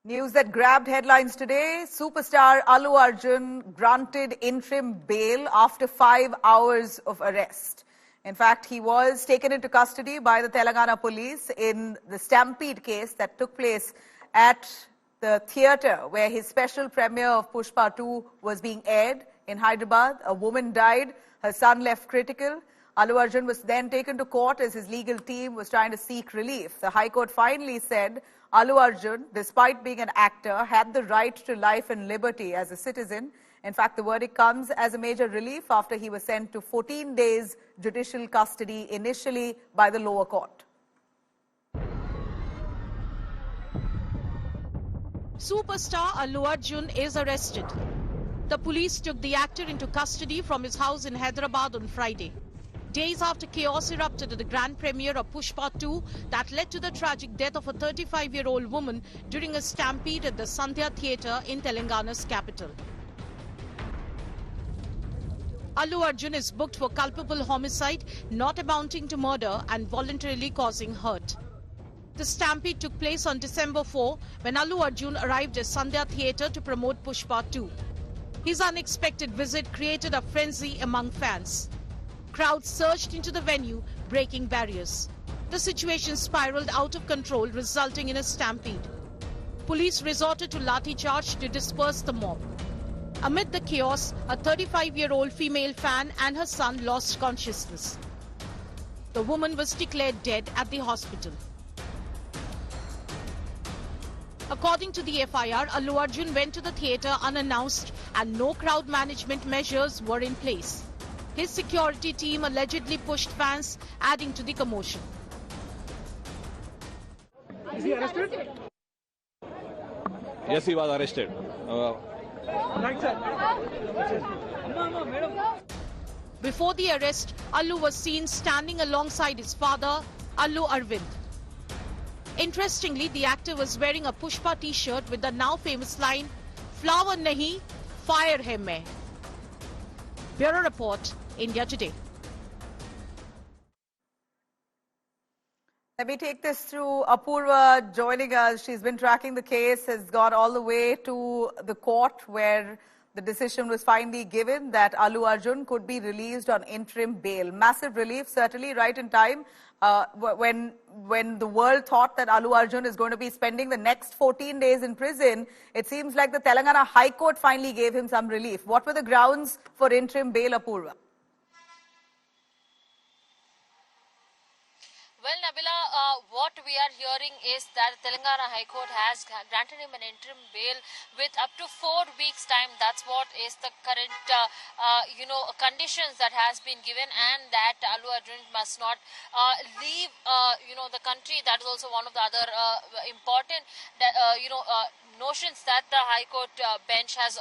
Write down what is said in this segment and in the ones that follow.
News that grabbed headlines today. Superstar Allu Arjun granted interim bail after 5 hours of arrest. In fact, he was taken into custody by the Telangana police in the Stampede case that took place at the theatre where his special premiere of Pushpa 2 was being aired in Hyderabad. A woman died. Her son left critical. Allu Arjun was then taken to court as his legal team was trying to seek relief. The High Court finally said Allu Arjun, despite being an actor, had the right to life and liberty as a citizen. In fact, the verdict comes as a major relief after he was sent to 14 days judicial custody initially by the lower court. Superstar Allu Arjun is arrested. The police took the actor into custody from his house in Hyderabad on Friday, days after chaos erupted at the grand premiere of Pushpa 2 that led to the tragic death of a 35-year-old woman during a stampede at the Sandhya Theatre in Telangana's capital. Allu Arjun is booked for culpable homicide, not amounting to murder and voluntarily causing hurt. The stampede took place on December 4 when Allu Arjun arrived at Sandhya Theatre to promote Pushpa 2. His unexpected visit created a frenzy among fans. Crowds surged into the venue, breaking barriers. The situation spiraled out of control, resulting in a stampede. Police resorted to lathi charge to disperse the mob. Amid the chaos, a 35-year-old female fan and her son lost consciousness. The woman was declared dead at the hospital. According to the FIR, Allu Arjun went to the theatre unannounced and no crowd management measures were in place. His security team allegedly pushed fans, adding to the commotion. Is he arrested? Yes, he was arrested. Before the arrest, Allu was seen standing alongside his father, Allu Arvind. Interestingly, the actor was wearing a Pushpa t-shirt with the now famous line, "Flower nahi, fire hai main." Bureau Report, India Today. Let me take this through Apurva joining us. She's been tracking the case, has gone all the way to the court where the decision was finally given that Allu Arjun could be released on interim bail. Massive relief, certainly right in time when the world thought that Allu Arjun is going to be spending the next 14 days in prison. It seems like the Telangana High Court finally gave him some relief. What were the grounds for interim bail, Apurva? Well, Nabila, what we are hearing is that Telangana High Court has granted him an interim bail with up to 4 weeks' time. That's what is the current, conditions that has been given, and that Allu Arjun must not leave, the country. That is also one of the other important, notions that the High Court bench has,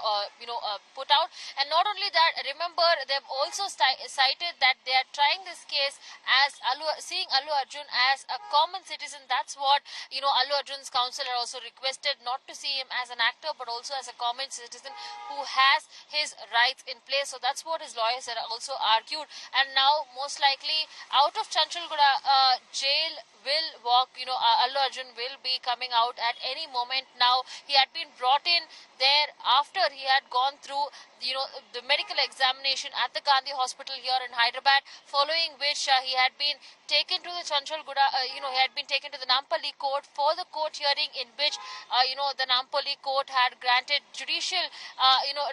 put out. And not only that, remember, they've also cited that they are trying this case as seeing Allu Arjun as a common citizen. That's what, Allu Arjun's counsel had also requested, not to see him as an actor, but also as a common citizen who has his rights in place. So that's what his lawyers had also argued. And now, most likely, out of Chanchalguda jail will walk, Allu Arjun will be coming out at any moment now. He had been brought in there after he had gone through, the medical examination at the Gandhi Hospital here in Hyderabad, following which he had been taken to the Chanchalguda, he had been taken to the Nampally court for the court hearing in which, the Nampally court had granted judicial,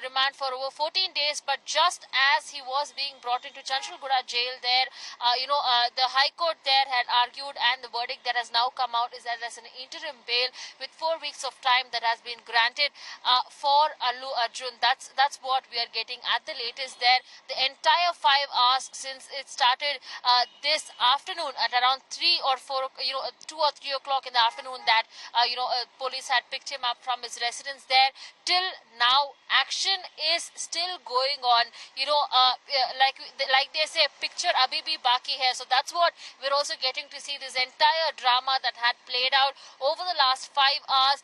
remand for over 14 days. But just as he was being brought into Chanchalguda jail there, the High Court there had argued, and the verdict that has now come out is that there's an interim bail with 4 weeks of time that has been granted for Allu Arjun. That's what we are getting at the latest there. The entire 5 hours since it started this afternoon at around 3 or 4, 2 or 3 o'clock in the afternoon that, police had picked him up from his residence there. Till now, action is still going on. Like they say, picture abhi bhi baki hai. So that's what we're also getting to see, this entire drama that had played out over the last 5 hours.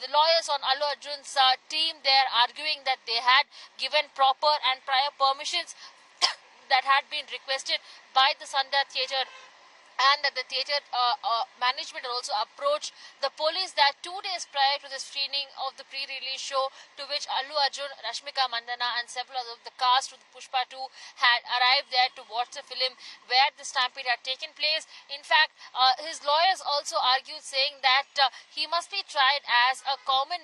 The lawyers on Allu Arjun's team, they're arguing that they had given proper and prior permissions that had been requested by the Sandhya Theatre and that the theatre management also approached the police that 2 days prior to the screening of the pre-release show, to which Allu Arjun, Rashmika Mandanna and several of the cast of the Pushpa 2 had arrived there to watch the film where the stampede had taken place. In fact, his lawyers also argued, saying that he must be tried as a common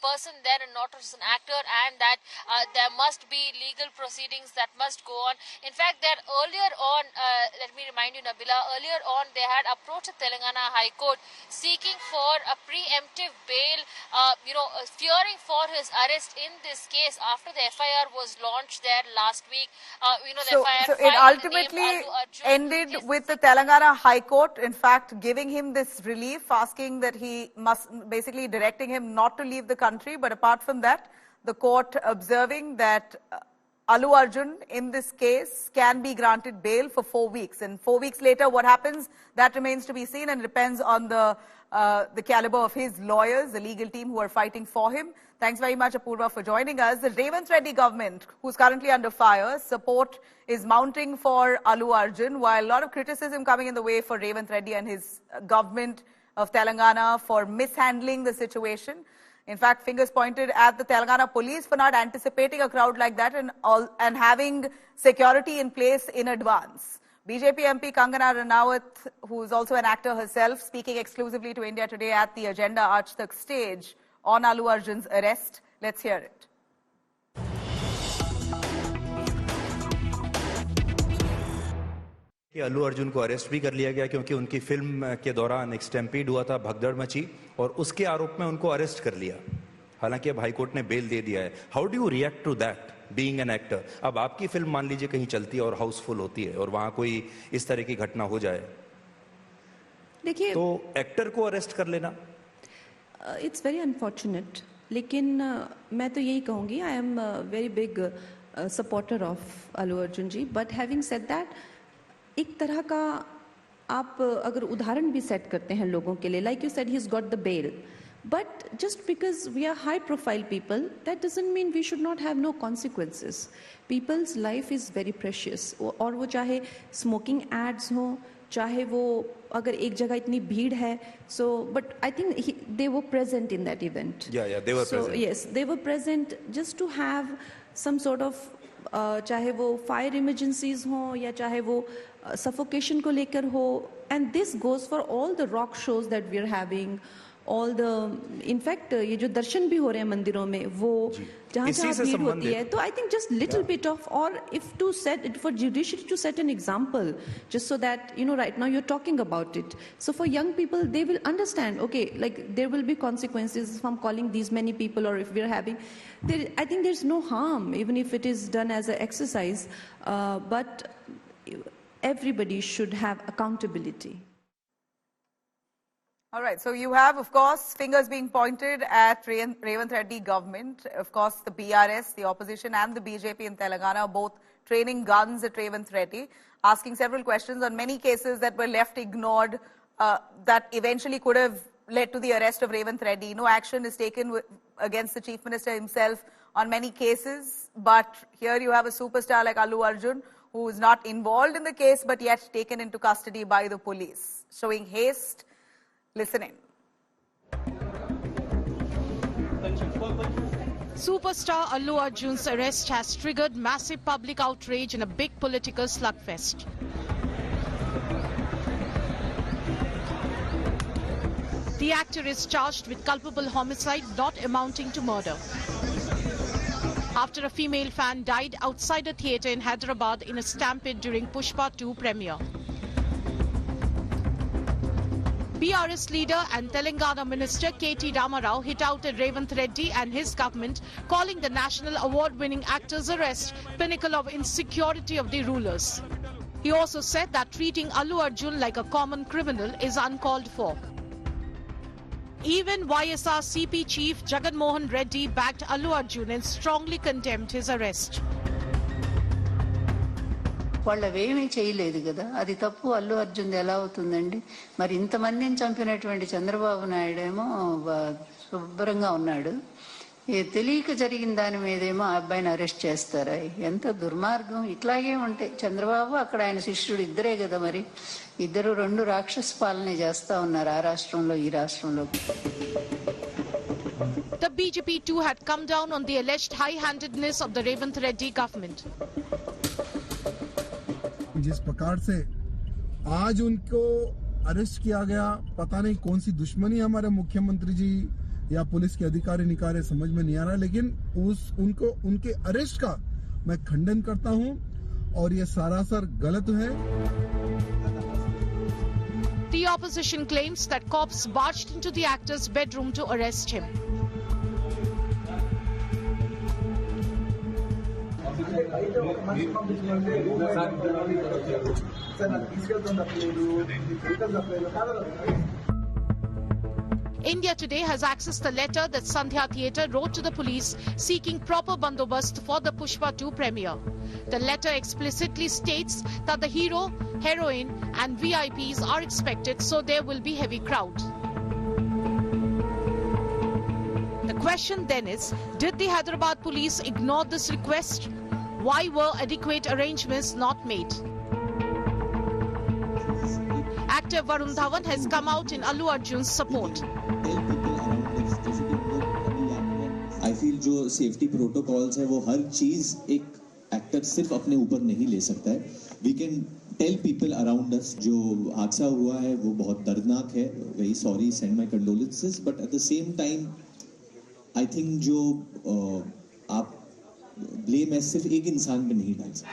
person there and not as an actor, and that there must be legal proceedings that must go on. In fact, there earlier on, let me remind you, Nabila, earlier on they had approached the Telangana High Court seeking for a preemptive bail, fearing for his arrest in this case after the FIR was launched there last week. The FIR so it ultimately ended with the Telangana High Court, in fact, giving him this relief, asking that he must, basically directing him not to leave the country. But apart from that, the court observing that Allu Arjun, in this case, can be granted bail for 4 weeks. And 4 weeks later, what happens, that remains to be seen and depends on the caliber of his lawyers, the legal team who are fighting for him. Thanks very much, Apurva, for joining us. The Revanth Reddy government, who's currently under fire, support is mounting for Allu Arjun, while a lot of criticism coming in the way for Revanth Reddy and his government of Telangana for mishandling the situation. In fact, fingers pointed at the Telangana police for not anticipating a crowd like that and having security in place in advance. BJP MP Kangana Ranawat, who is also an actor herself, speaking exclusively to India Today at the Agenda Aaj Tak stage on Allu Arjun's arrest. Let's hear it. कि अल्लू अर्जुन को arrest भी कर लिया गया क्योंकि उनकी film के दौरान एक स्टैम्पीड हुआ था, भगदड़ मची और उसके आरोप में उनको अरेस्ट कर लिया। हालांकि अब हाई कोर्ट ने बेल दे दिया है। How do you react to that being an actor? अब आपकी फिल्म मान लीजिए कहीं चलती है और हाउसफुल होती है और वहां कोई इस तरह की घटना हो जाए, देखिए, तो एक्टर को अरेस्ट कर लेना इट्स वेरी अनफॉर्चुनेट। लेकिन मैं तो यही कहूंगी, I am very big supporter of Allu Arjun ji, but having said that, एक तरह का आप अगर उदाहरण भी सेट करते हैं लोगों के लिए, like you said he has got the bail, but just because we are high profile people, that doesn't mean we should not have no consequences. People's life is very precious, और वो चाहे smoking ads हों, चाहे वो अगर एक जगह इतनी भीड़ है, so but I think they were present in that event. Yes, they were present just to have some sort of, चाहे वो फायर इमरजेंसीज हों या चाहे वो सफोकेशन को लेकर हो, and this goes for all the rock shows that we are having, all the, in fact ये जो दर्शन भी हो रहे हैं मंदिरों में, वो जहाँ जहाँ भीड़ होती है, तो I think just little bit off, और if to set it for judiciary to set an example, just so that you know right now you are talking about it, so for young people they will understand, okay, like there will be consequences from calling these many people, or if we are having, I think there's no harm even if it is done as an exercise, but everybody should have accountability. All right, so you have, of course, fingers being pointed at Revanth Reddy government. Of course, the BRS, the opposition, and the BJP in Telangana are both training guns at Revanth Reddy, asking several questions on many cases that were left ignored, that eventually could have led to the arrest of Revanth Reddy. No action is taken against the Chief Minister himself on many cases, but here you have a superstar like Allu Arjun, who is not involved in the case, but yet taken into custody by the police, showing haste. Listen in. Superstar Allu Arjun's arrest has triggered massive public outrage in a big political slugfest. The actor is charged with culpable homicide not amounting to murder, after a female fan died outside a theatre in Hyderabad in a stampede during Pushpa 2 premiere. BRS leader and Telangana Minister K.T. Ramarao hit out at Revanth Reddy and his government, calling the national award-winning actor's arrest pinnacle of insecurity of the rulers. He also said that treating Allu Arjun like a common criminal is uncalled for. Even YSR CP chief Jagan Mohan Reddy backed Allu Arjun and strongly condemned his arrest. వాళ్ళవేమీ చేయలేదు కదా, అది తప్పు అల్లు అర్జున్ ఎలా అవుతుందండి? మరి ఇంతమందిని చంపినటువంటి చంద్రబాబు నాయుడు ఏమో శుభ్రంగా ఉన్నాడు, ఏ తెలియక జరిగిన దాని మీదేమో ఆ అబ్బాయిని అరెస్ట్ చేస్తారా? ఎంత దుర్మార్గం! ఇట్లాగే ఉంటాయి. చంద్రబాబు అక్కడ ఆయన శిష్యుడు ఇద్దరే కదా, మరి ఇద్దరు రెండు రాక్షస పాలనే చేస్తా ఉన్నారు ఆ రాష్ట్రంలో ఈ రాష్ట్రంలో. The BJP too had come down on the alleged high-handedness of the Revanth Reddy government. जिस प्रकार से आज उनको अरेस्ट किया गया, पता नहीं कौन सी दुश्मनी हमारे मुख्यमंत्री जी या पुलिस के अधिकारी निकारे समझ में नहीं आ रहा, लेकिन उनके अरेस्ट का मैं खंडन करता हूं और ये सरासर गलत है. The opposition claims that cops barged into the actor's bedroom to arrest him. India Today has accessed the letter that Sandhya Theatre wrote to the police seeking proper bandobast for the Pushpa 2 premiere. The letter explicitly states that the hero, heroine and VIPs are expected, so there will be heavy crowd. The question then is, did the Hyderabad police ignore this request? Why were adequate arrangements not made? Actor Varun Dhawan has come out in Allu Arjun's support. I feel जो safety protocols है वो हर चीज एक actor सिर्फ अपने ऊपर नहीं ले सकता है. We can tell people around us जो हादसा हुआ है वो बहुत दर्दनाक है. Very sorry, send my condolences, but at the same time I think जो आप ब्लेम है सिर्फ एक इंसान पे नहीं डाल सकते.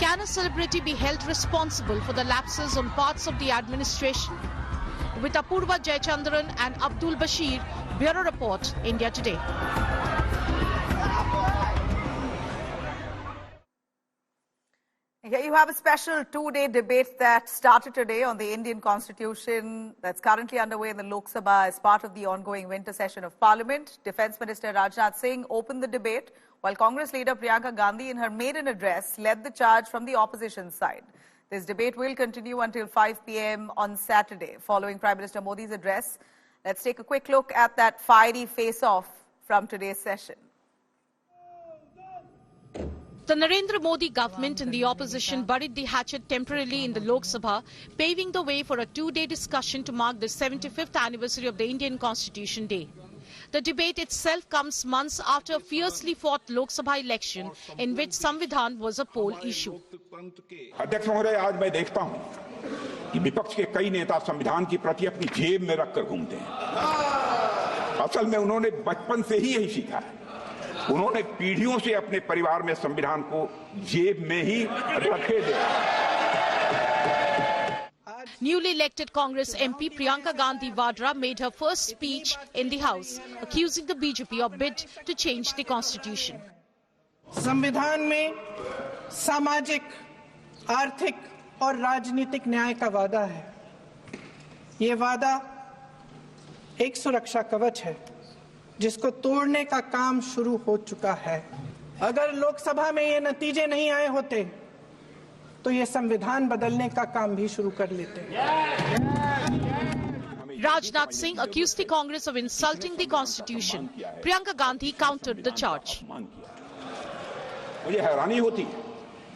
Can a celebrity be held responsible for the lapses on parts of the administration? With Apurva Jayachandran and Abdul Bashir, Bureau Report, India Today. Here you have a special two-day debate that started today on the Indian Constitution that's currently underway in the Lok Sabha as part of the ongoing winter session of Parliament. Defence Minister Rajnath Singh opened the debate, while Congress leader Priyanka Gandhi in her maiden address led the charge from the opposition side. This debate will continue until 5 p.m. on Saturday. Following Prime Minister Modi's address, let's take a quick look at that fiery face-off from today's session. The Narendra Modi government and the opposition buried the hatchet temporarily in the Lok Sabha, paving the way for a two-day discussion to mark the 75th anniversary of the Indian Constitution Day. The debate itself comes months after a fiercely fought Lok Sabha election in which Samvidhan was a poll issue. अध्यक्ष महोदय, आज मैं देखता हूं कि विपक्ष के कई नेता संविधान की प्रति अपनी जेब में रखकर घूमते हैं. असल में उन्होंने बचपन से ही यही सीखा है. उन्होंने पीढ़ियों से अपने परिवार में संविधान को जेब में ही रखे थे. Newly elected Congress MP Priyanka Gandhi Vadra made her first speech in the House, accusing the BJP of bid to change the constitution. संविधान में सामाजिक, आर्थिक और राजनीतिक न्याय का वादा है. ये वादा एक सुरक्षा कवच है जिसको तोड़ने का काम शुरू हो चुका है. अगर लोकसभा में ये नतीजे नहीं आए होते तो ये संविधान बदलने का काम भी शुरू कर लेते. Rajnath Singh accused the Congress of insulting the constitution. Priyanka Gandhi countered the charge. मुझे हैरानी होती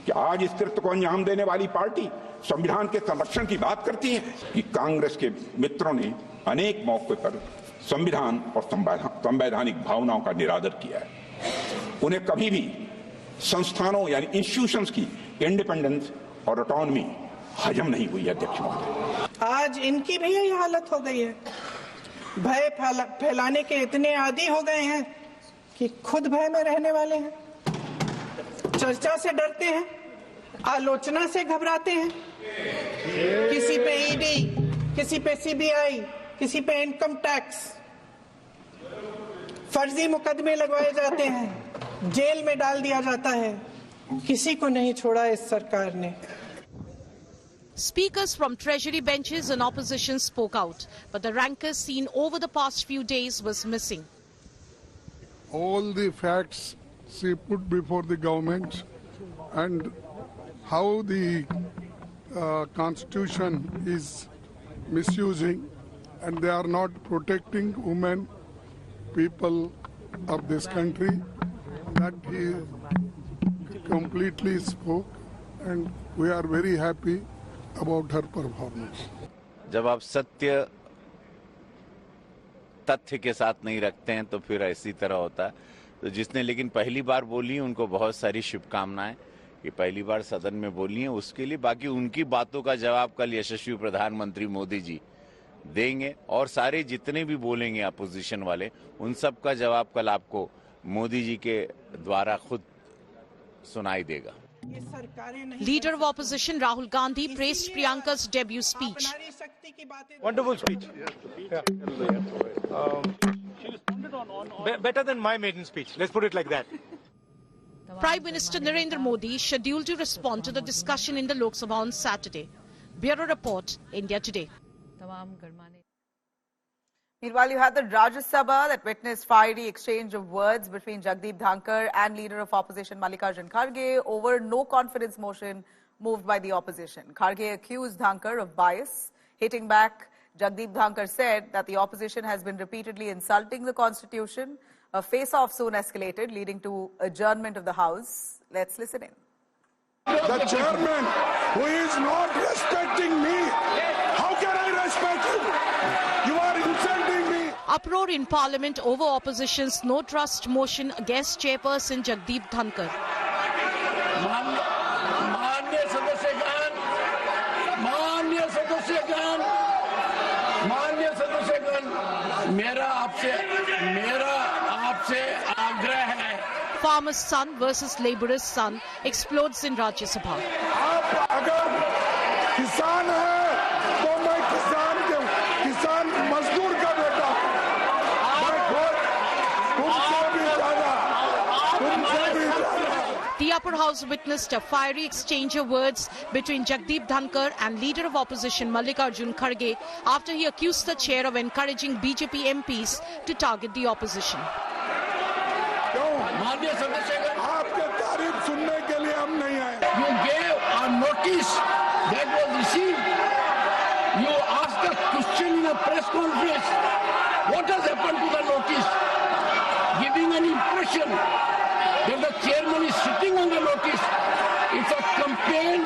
कि आज स्थिरत्व को अंजाम देने वाली पार्टी संविधान के संरक्षण की बात करती है कि कांग्रेस के मित्रों ने अनेक मौके पर संविधान और संवैधानिक भावनाओं का निरादर किया है. उन्हें कभी भी संस्थानों यानी इंस्टीट्यूशंस की इंडिपेंडेंस और ऑटोनॉमी हजम नहीं हुई. अध्यक्ष महोदय, आज इनकी भी यही हालत हो गई है. भय फैलाने के इतने आदी हो गए हैं कि खुद भय में रहने वाले हैं. चर्चा से डरते हैं, आलोचना से घबराते हैं. किसी पे ईडी, किसी पे सीबीआई, किसी पे इनकम टैक्स, फर्जी मुकदमे लगवाए जाते हैं, जेल में डाल दिया जाता है. किसी को नहीं छोड़ा इस सरकार ने. Speakers from Treasury benches and opposition spoke out, but the rancor seen over the past few days was missing. All the facts she put before the government and how the constitution is misusing and they are not protecting women people of this country that he completely spoke, and we are very happy about her performance. जब आप सत्य तथ्य के साथ नहीं रखते हैं तो फिर ऐसी तरह होता है। तो जिसने लेकिन पहली बार बोली उनको बहुत सारी शुभकामनाएं कि पहली बार सदन में बोली हैं उसके लिए। बाकी उनकी बातों का जवाब कल यशस्वी प्रधानमंत्री मोदी जी देंगे और सारे जितने भी बोलेंगे अपोजिशन वाले उन सब का जवाब कल आपको मोदी जी के द्वारा खुद सुनाई देगा। Leader of opposition Rahul Gandhi praised Priyanka's debut speech. Wonderful speech. Better than my maiden speech. Let's put it like that. Prime Minister Narendra Modi is scheduled to respond to the discussion in the Lok Sabha on Saturday. Bureau Report, India Today. Meanwhile, you had the Rajya Sabha that witnessed fiery exchange of words between Jagdeep Dhankar and Leader of Opposition Mallikarjun Kharge over no confidence motion moved by the opposition. Kharge accused Dhankar of bias. Hitting back, Jagdeep Dhankar said that the opposition has been repeatedly insulting the constitution. A face-off soon escalated, leading to adjournment of the House. Let's listen in. The chairman, who is not respecting me, how can I respect him? You are insulting me. Uproar in Parliament over opposition's no trust motion against Chairperson Jagdeep Dhankar. Farmer's son versus laborer's son explodes in Rajya Sabha. The upper house witnessed a fiery exchange of words between Jagdeep Dhankar and Leader of Opposition Mallikarjun Kharge after he accused the chair of encouraging BJP MPs to target the opposition. You gave a notice that was received. You asked a question in a press conference. What has happened to the notice? Giving an impression that the chairman is sitting on the notice. It's a campaign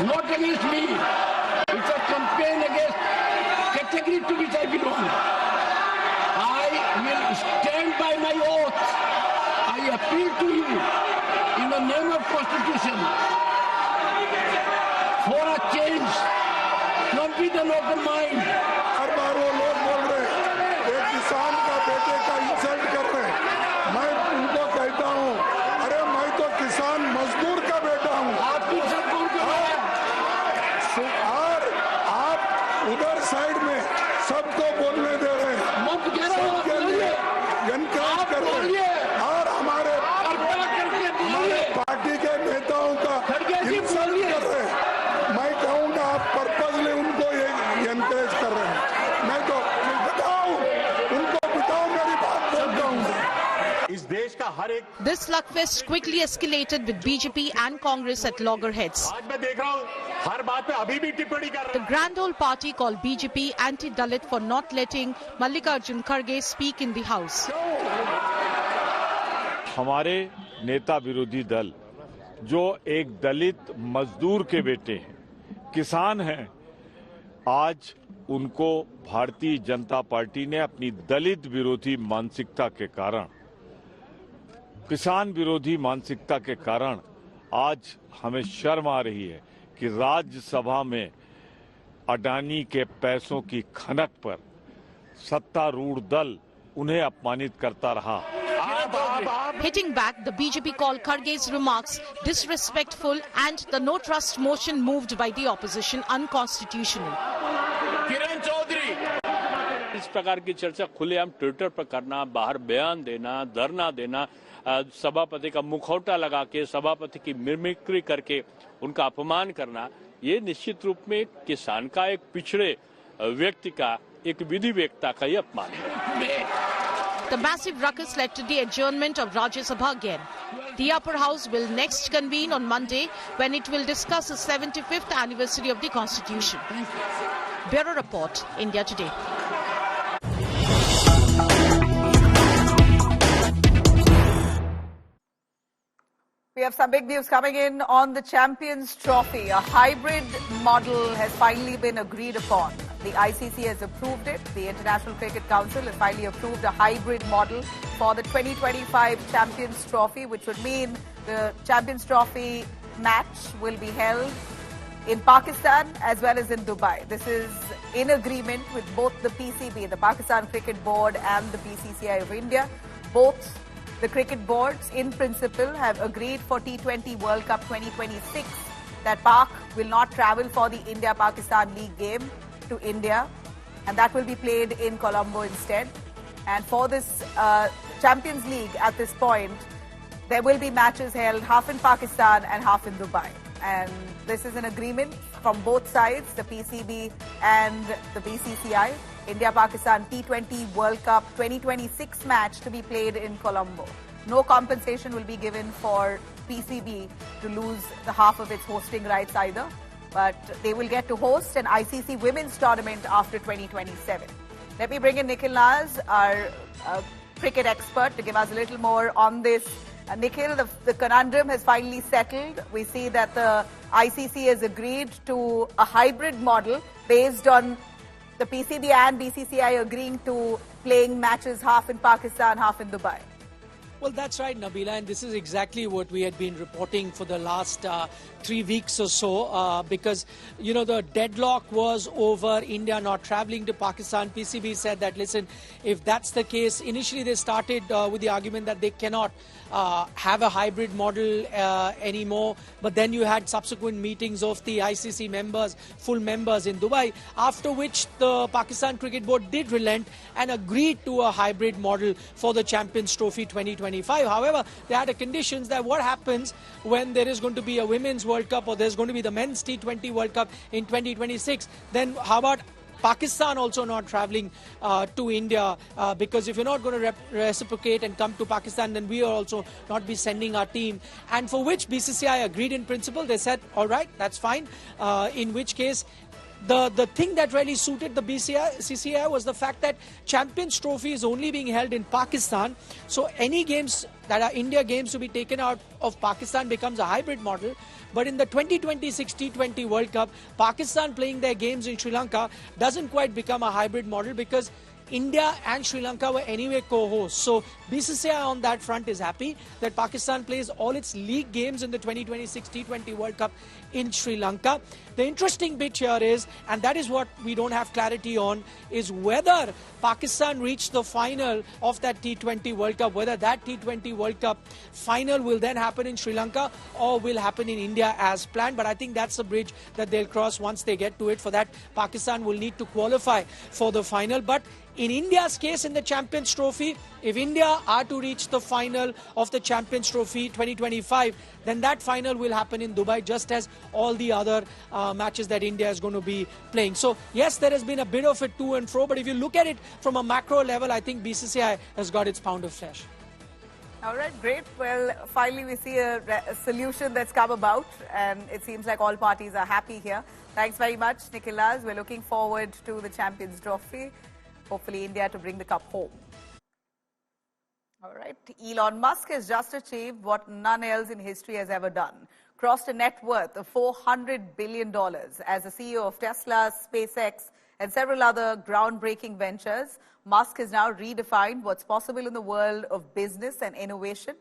not against me. It's a campaign against category to which I belong. I will stand by my oath. I appeal to you in the name of Constitution for a change. Not with an open mind. हर बार वो लोग बोल रहे हैं एक किसान का बेटे का इंसल्ट कर रहे हैं। मैं उनको कहता हूँ अरे मैं तो किसान मजदूर का बेटा हूँ। और आप उधर साइड में सबको बोलने दे रहे हैं, सबके लिए एनकरेज कर रहे हैं और हमारे पार्टी के नेताओं का इंसल्ट कर रहे हैं। मैं कहूँगा आप पर्पजली उनको एनकरेज कर रहे हैं। मैं तो बताऊँ उनको बताऊँ मेरी बात बोलता हूँ। इस देश का हर एक This slugfest quickly escalated with BJP and Congress at loggerheads. आज मैं देख रहा हूँ हर बात पे अभी भी टिप्पणी कर रहे The Grand Old Party called BJP anti-Dalit for not letting Mallikarjun Kharge speak in the House. हमारे नेता विरोधी दल जो एक दलित मजदूर के बेटे हैं, किसान हैं, आज उनको भारतीय जनता पार्टी ने अपनी दलित विरोधी मानसिकता के कारण, किसान विरोधी मानसिकता के कारण आज हमें शर्म आ रही है कि राज्यसभा में अडानी के पैसों की खनक पर सत्तारूढ़ दल उन्हें अपमानित करता रहा। Hitting back, the BJP called Kharge's remarks disrespectful and the no trust motion moved by the opposition unconstitutional. Kiran Chaudhary इस प्रकार की चर्चा खुलेआम ट्विटर पर करना, बाहर बयान देना, धरना देना, सभापति का मुखौटा लगा के सभापति की मिमिक्री करके उनका अपमान करना, ये निश्चित रूप में किसान का, एक पिछड़े व्यक्ति का, एक विधि व्यक्ता का ही अपमान है। The massive ruckus led to the adjournment of Rajya Sabha again. The upper house will next convene on Monday when it will discuss the 75th anniversary of the Constitution. Bureau Report, India Today. have some big news coming in on the Champions Trophy. A hybrid model has finally been agreed upon. The ICC has approved it. The International Cricket Council has finally approved a hybrid model for the 2025 Champions Trophy, which would mean the Champions Trophy match will be held in Pakistan as well as in Dubai. This is in agreement with both the PCB, the Pakistan Cricket Board, and the BCCI of India. Both the cricket boards, in principle, have agreed for T20 World Cup 2026 that Pak will not travel for the India-Pakistan League game to India, and that will be played in Colombo instead. And for this Champions League at this point, there will be matches held half in Pakistan and half in Dubai. And this is an agreement from both sides, the PCB and the BCCI. India-Pakistan T20 World Cup 2026 match to be played in Colombo. No compensation will be given for PCB to lose the half of its hosting rights either, but they will get to host an ICC women's tournament after 2027. Let me bring in Nikhil Naz, our cricket expert, to give us a little more on this. Nikhil, the conundrum has finally settled. We see that the ICC has agreed to a hybrid model based on the PCB and BCCI agreeing to playing matches half in Pakistan, half in Dubai. Well, that's right, Nabila, and this is exactly what we had been reporting for the last 3 weeks or so, because, you know, the deadlock was over India not traveling to Pakistan. PCB said that, listen, if that's the case, initially they started with the argument that they cannot have a hybrid model anymore, but then you had subsequent meetings of the ICC members, full members in Dubai, after which the Pakistan Cricket Board did relent and agreed to a hybrid model for the Champions Trophy 2025. However, they had a conditions that what happens when there is going to be a Women's World Cup or there's going to be the Men's T20 World Cup in 2026, then how about Pakistan also not traveling to India, because if you're not going to reciprocate and come to Pakistan, then we are also not be sending our team. And for which BCCI agreed in principle. They said, all right, that's fine. In which case, the thing that really suited the BCCI was the fact that Champions Trophy is only being held in Pakistan. So any games that are India games to be taken out of Pakistan becomes a hybrid model. But in the 2026 T20 World Cup, Pakistan playing their games in Sri Lanka doesn't quite become a hybrid model because India and Sri Lanka were anyway co-hosts. So BCCI on that front is happy that Pakistan plays all its league games in the 2026 T20 World Cup in Sri Lanka. The interesting bit here is, and that is what we don't have clarity on, is whether Pakistan reached the final of that T20 World Cup, whether that T20 World Cup final will then happen in Sri Lanka or will happen in India as planned. But I think that's a bridge that they'll cross once they get to it. For that, Pakistan will need to qualify for the final. But in India's case, in the Champions Trophy, if India are to reach the final of the Champions Trophy 2025, then that final will happen in Dubai, just as all the other matches that India is going to be playing. So, yes, there has been a bit of a to and fro, but if you look at it from a macro level, I think BCCI has got its pound of flesh. All right, great. Well, finally we see a solution that's come about, and it seems like all parties are happy here. Thanks very much, Nikhil Naz. We're looking forward to the Champions Trophy. Hopefully India to bring the cup home. All right. Elon Musk has just achieved what none else in history has ever done. Crossed a net worth of $400 billion as the CEO of Tesla, SpaceX, and several other groundbreaking ventures. Musk has now redefined what's possible in the world of business and innovation.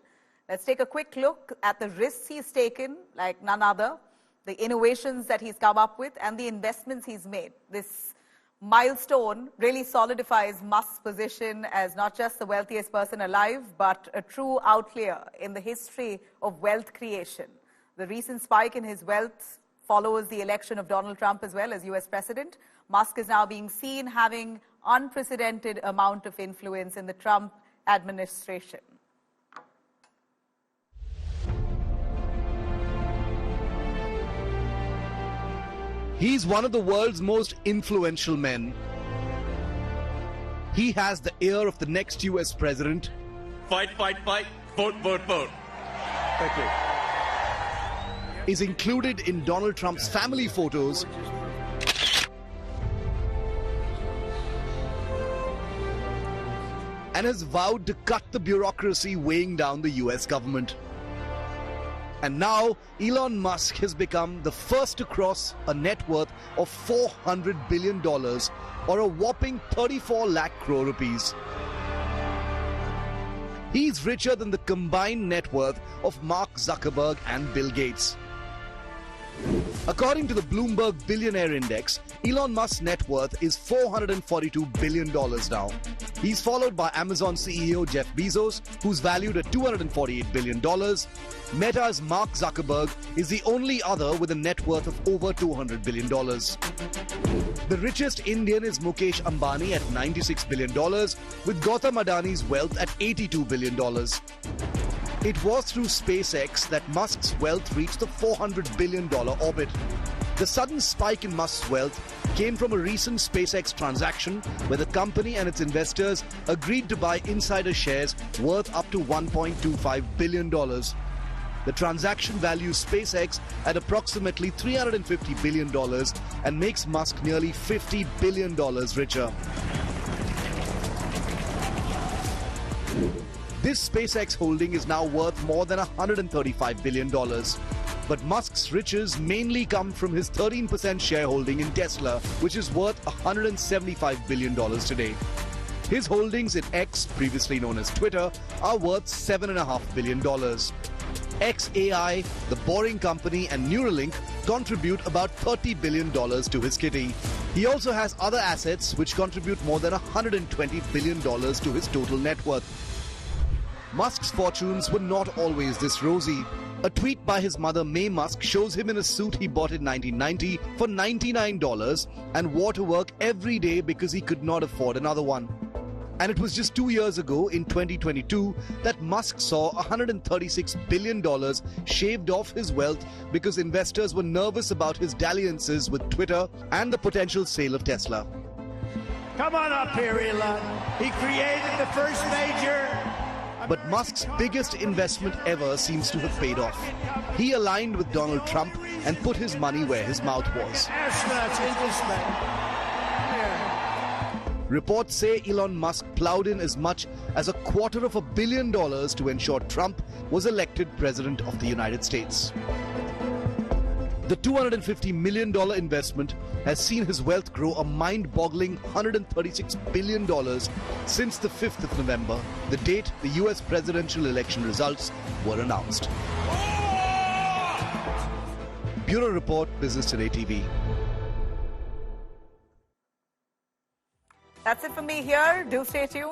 Let's take a quick look at the risks he's taken, like none other, the innovations that he's come up with, and the investments he's made. This milestone really solidifies Musk's position as not just the wealthiest person alive, but a true outlier in the history of wealth creation. The recent spike in his wealth follows the election of Donald Trump as well as US President. Musk is now being seen having unprecedented amount of influence in the Trump administration. He's one of the world's most influential men. He has the ear of the next US president. Fight, fight, fight. Vote, vote, vote. Thank you. Is included in Donald Trump's family photos. And has vowed to cut the bureaucracy weighing down the US government. And now Elon Musk has become the first to cross a net worth of $400 billion, or a whopping 34 lakh crore rupees. He's richer than the combined net worth of Mark Zuckerberg and Bill Gates. According to the Bloomberg Billionaire Index, Elon Musk's net worth is $442 billion now. He's followed by Amazon CEO Jeff Bezos, who's valued at $248 billion. Meta's Mark Zuckerberg is the only other with a net worth of over $200 billion. The richest Indian is Mukesh Ambani at $96 billion, with Gautam Adani's wealth at $82 billion. It was through SpaceX that Musk's wealth reached the $400 billion orbit. The sudden spike in Musk's wealth came from a recent SpaceX transaction where the company and its investors agreed to buy insider shares worth up to $1.25 billion. The transaction values SpaceX at approximately $350 billion and makes Musk nearly $50 billion richer. This SpaceX holding is now worth more than $135 billion. But Musk's riches mainly come from his 13% shareholding in Tesla, which is worth $175 billion today. His holdings in X, previously known as Twitter, are worth $7.5 billion. XAI, The Boring Company, and Neuralink contribute about $30 billion to his kitty. He also has other assets which contribute more than $120 billion to his total net worth. Musk's fortunes were not always this rosy. A tweet by his mother May Musk shows him in a suit he bought in 1990 for $99 and wore to work every day because he could not afford another one. And it was just 2 years ago, in 2022, that Musk saw $136 billion shaved off his wealth because investors were nervous about his dalliances with Twitter and the potential sale of Tesla. Come on up here, Elon. He created the first major... But Musk's biggest investment ever seems to have paid off. He aligned with Donald Trump and put his money where his mouth was. Astronauts in space. Reports say Elon Musk plowed in as much as $250 million to ensure Trump was elected president of the United States. The $250 million investment has seen his wealth grow a mind-boggling $136 billion since the 5th of November, the date the US presidential election results were announced. Bureau Report, Business Today TV. That's it for me here. Do stay tuned.